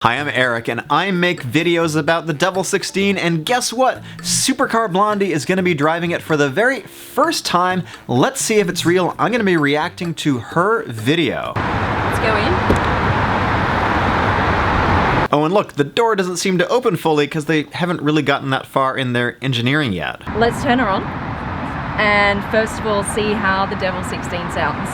Hi, I'm Eric, and I make videos about the Devel 16, and guess what? Supercar Blondie is going to be driving it for the very first time. Let's see if it's real. I'm going to be reacting to her video. Let's go in. Oh, and look, the door doesn't seem to open fully because they haven't really gotten that far in their engineering yet. Let's turn her on, and first of all, see how the Devel 16 sounds.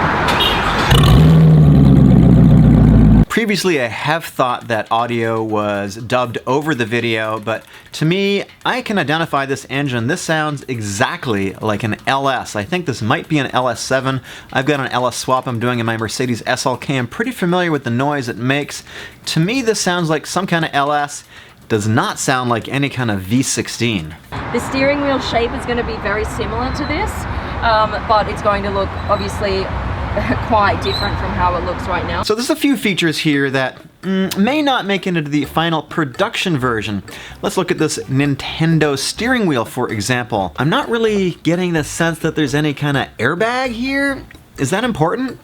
Previously, I have thought that audio was dubbed over the video, but to me, I can identify this engine. This sounds exactly like an LS. I think this might be an LS7. I've got an LS swap I'm doing in my Mercedes SLK. I'm pretty familiar with the noise it makes. To me, this sounds like some kind of LS. Does not sound like any kind of V16. The steering wheel shape is going to be very similar to this, but it's going to look obviously quite different from how it looks right now. So there's a few features here that may not make it into the final production version. Let's look at this Nintendo steering wheel, for example. I'm not really getting the sense that there's any kind of airbag here. Is that important?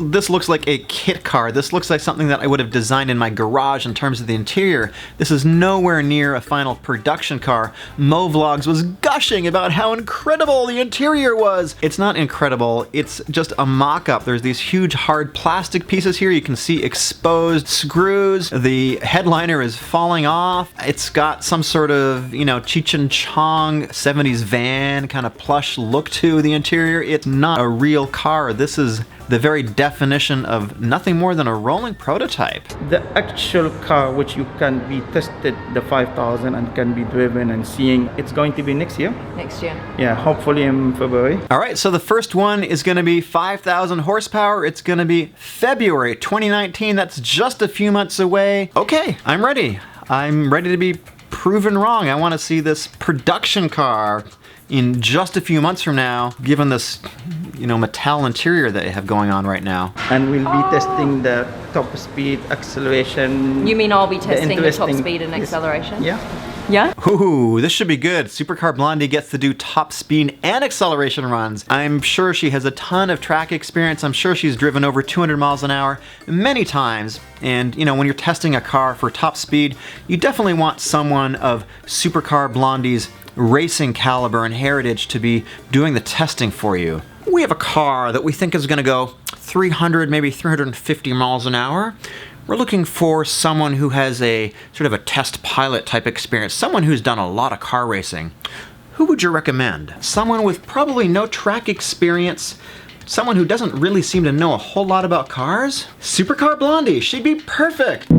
This looks like a kit car. This looks like something that I would have designed in my garage in terms of the interior. This is nowhere near a final production car. Movlogs was gushing about how incredible the interior was. It's not incredible, it's just a mock-up. There's these huge hard plastic pieces here. You can see exposed screws. The headliner is falling off. It's got some sort of, you know, Cheech and Chong 70s van kind of plush look to the interior. It's not a real car. This is the very definition of nothing more than a rolling prototype. The actual car which you can be tested, the 5000, and can be driven and seeing, it's going to be next year. Next year. Yeah, hopefully in February. All right, so the first one is gonna be 5,000 horsepower. It's gonna be February 2019. That's just a few months away. Okay, I'm ready. I'm ready to be proven wrong. I wanna see this production car in just a few months from now, given this, you know, metal interior that they have going on right now. And we'll be testing the top speed, acceleration. You mean I'll be testing the top speed and acceleration? Yeah. Yeah? Ooh, this should be good. Supercar Blondie gets to do top speed and acceleration runs. I'm sure she has a ton of track experience. I'm sure she's driven over 200 miles an hour many times. And, you know, when you're testing a car for top speed, you definitely want someone of Supercar Blondie's racing caliber and heritage to be doing the testing for you. We have a car that we think is going to go 300, maybe 350 miles an hour. We're looking for someone who has a sort of a test pilot type experience, someone who's done a lot of car racing. Who would you recommend? Someone with probably no track experience, someone who doesn't really seem to know a whole lot about cars? Supercar Blondie, she'd be perfect.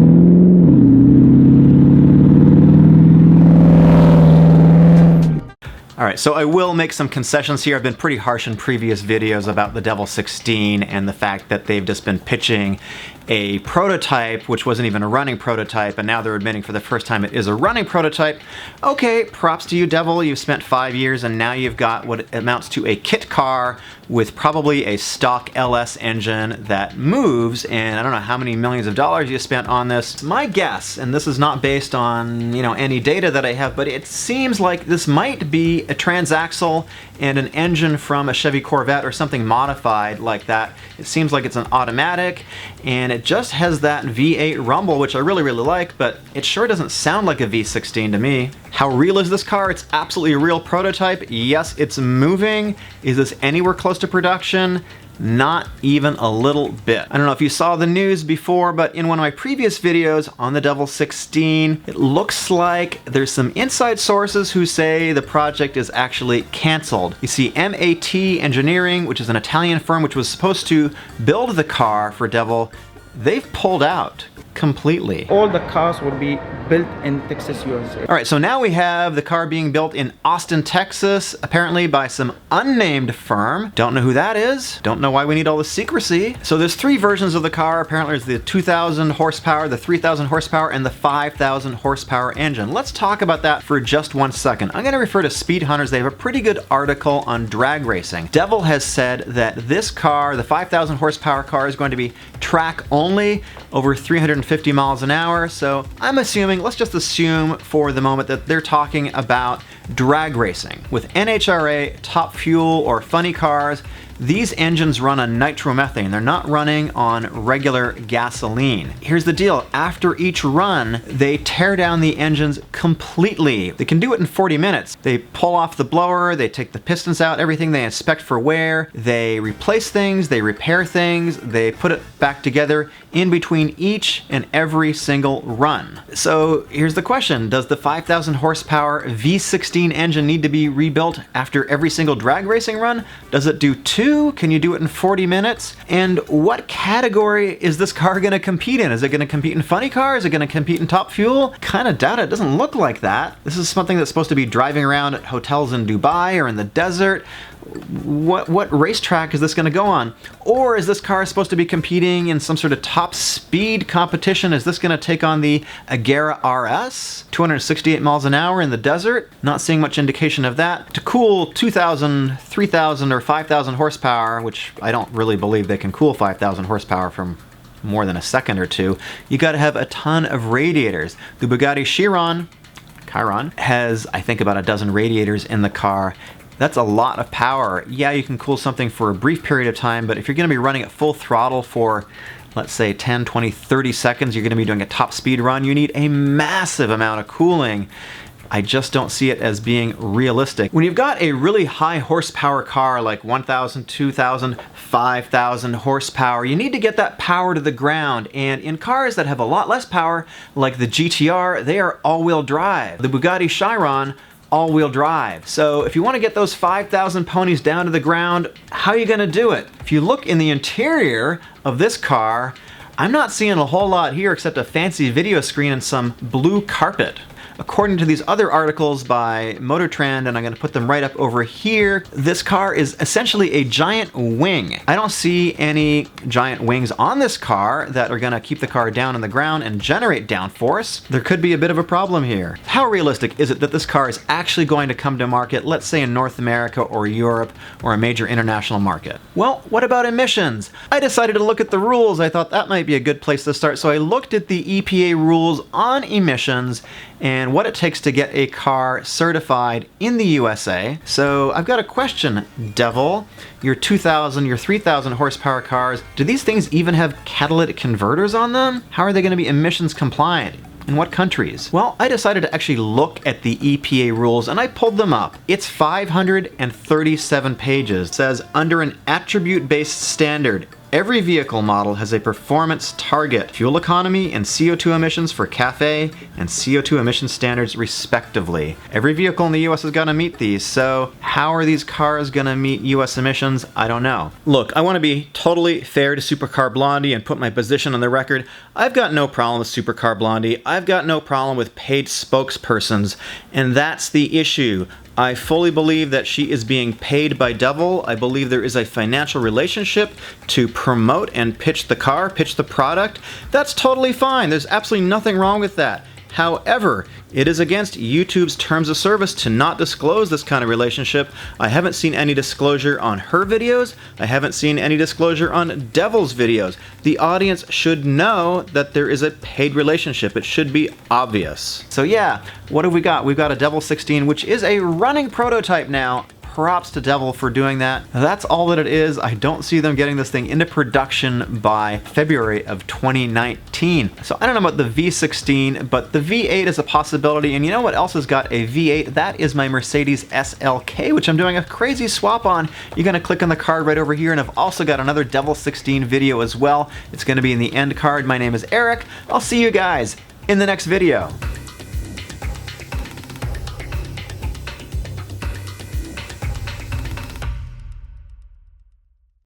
All right, so I will make some concessions here. I've been pretty harsh in previous videos about the Devel 16 and the fact that they've just been pitching a prototype, which wasn't even a running prototype, and now they're admitting for the first time it is a running prototype. Okay, props to you, Devel. You've spent 5 years, and now you've got what amounts to a kit car with probably a stock LS engine that moves, and I don't know how many millions of dollars you spent on this. My guess, and this is not based on, you know, any data that I have, but it seems like this might be a transaxle and an engine from a Chevy Corvette or something modified like that. It seems like it's an automatic, and it just has that V8 rumble, which I really, really like, but it sure doesn't sound like a V16 to me. How real is this car? It's absolutely a real prototype. Yes, it's moving. Is this anywhere close to production? Not even a little bit. I don't know if you saw the news before, but in one of my previous videos on the Devel 16, it looks like there's some inside sources who say the project is actually canceled. You see, MAT Engineering, which is an Italian firm which was supposed to build the car for Devel, they've pulled out completely. All the cars will be built in Texas, USA. All right, so now we have the car being built in Austin, Texas, apparently by some unnamed firm. Don't know who that is. Don't know why we need all this secrecy. So there's 3 versions of the car. Apparently there's the 2,000 horsepower, the 3,000 horsepower, and the 5,000 horsepower engine. Let's talk about that for just 1 second. I'm gonna refer to Speed Hunters. They have a pretty good article on drag racing. Devel has said that this car, the 5,000 horsepower car, is going to be track only over 350 miles an hour. So I'm assuming, let's just assume for the moment that they're talking about drag racing. With NHRA, Top Fuel, or funny cars, These engines run on nitromethane. They're not running on regular gasoline. Here's the deal. After each run, they tear down the engines completely. They can do it in 40 minutes. They pull off the blower, they take the pistons out, everything, they inspect for wear, they replace things, they repair things, they put it back together in between each and every single run. So here's the question. Does the 5,000 horsepower V16 engine need to be rebuilt after every single drag racing run? Does it do 2? Can you do it in 40 minutes? And what category is this car going to compete in? Is it going to compete in funny car? Is it going to compete in top fuel? Kind of doubt it. It doesn't look like that. This is something that's supposed to be driving around at hotels in Dubai or in the desert. What racetrack is this going to go on? Or is this car supposed to be competing in some sort of top speed competition? Is this going to take on the Agera RS? 268 miles an hour in the desert? Not seeing much indication of that. To cool 2,000, 3,000, or 5,000 horsepower, which I don't really believe they can cool 5,000 horsepower from more than a second or two, you got to have a ton of radiators. The Bugatti Chiron has, I think, about a dozen radiators in the car. That's a lot of power. Yeah, you can cool something for a brief period of time, but if you're going to be running at full throttle for, let's say, 10, 20, 30 seconds, you're going to be doing a top speed run, you need a massive amount of cooling. I just don't see it as being realistic. When you've got a really high horsepower car like 1,000, 2,000, 5,000 horsepower, you need to get that power to the ground. And in cars that have a lot less power, like the GTR, they are all-wheel drive. The Bugatti Chiron, all-wheel drive. So if you want to get those 5,000 ponies down to the ground, how are you going to do it? If you look in the interior of this car, I'm not seeing a whole lot here except a fancy video screen and some blue carpet. According to these other articles by Motor Trend, and I'm going to put them right up over here, this car is essentially a giant wing. I don't see any giant wings on this car that are going to keep the car down on the ground and generate downforce. There could be a bit of a problem here. How realistic is it that this car is actually going to come to market, let's say in North America or Europe or a major international market? Well, what about emissions? I decided to look at the rules. I thought that might be a good place to start. So I looked at the EPA rules on emissions and what it takes to get a car certified in the USA. So I've got a question, Devel. Your 2,000, your 3,000 horsepower cars, do these things even have catalytic converters on them? How are they going to be emissions compliant? In what countries? Well, I decided to actually look at the EPA rules and I pulled them up. It's 537 pages. It says, under an attribute-based standard, every vehicle model has a performance target, fuel economy, and CO2 emissions for CAFE and CO2 emission standards respectively. Every vehicle in the US has got to meet these, so how are these cars going to meet US emissions? I don't know. Look, I want to be totally fair to Supercar Blondie and put my position on the record. I've got no problem with Supercar Blondie. I've got no problem with paid spokespersons, and that's the issue. I fully believe that she is being paid by Devel. I believe there is a financial relationship to promote and pitch the car, pitch the product. That's totally fine. There's absolutely nothing wrong with that. However, it is against YouTube's terms of service to not disclose this kind of relationship. I haven't seen any disclosure on her videos. I haven't seen any disclosure on Devel's videos. The audience should know that there is a paid relationship. It should be obvious. So yeah, what have we got? We've got a Devel 16, which is a running prototype now. Props to Devel for doing that. That's all that it is. I don't see them getting this thing into production by February of 2019. So I don't know about the V16, but the V8 is a possibility. And you know what else has got a V8? That is my Mercedes SLK, which I'm doing a crazy swap on. You're gonna click on the card right over here, and I've also got another Devel 16 video as well. It's gonna be in the end card. My name is Eric. I'll see you guys in the next video.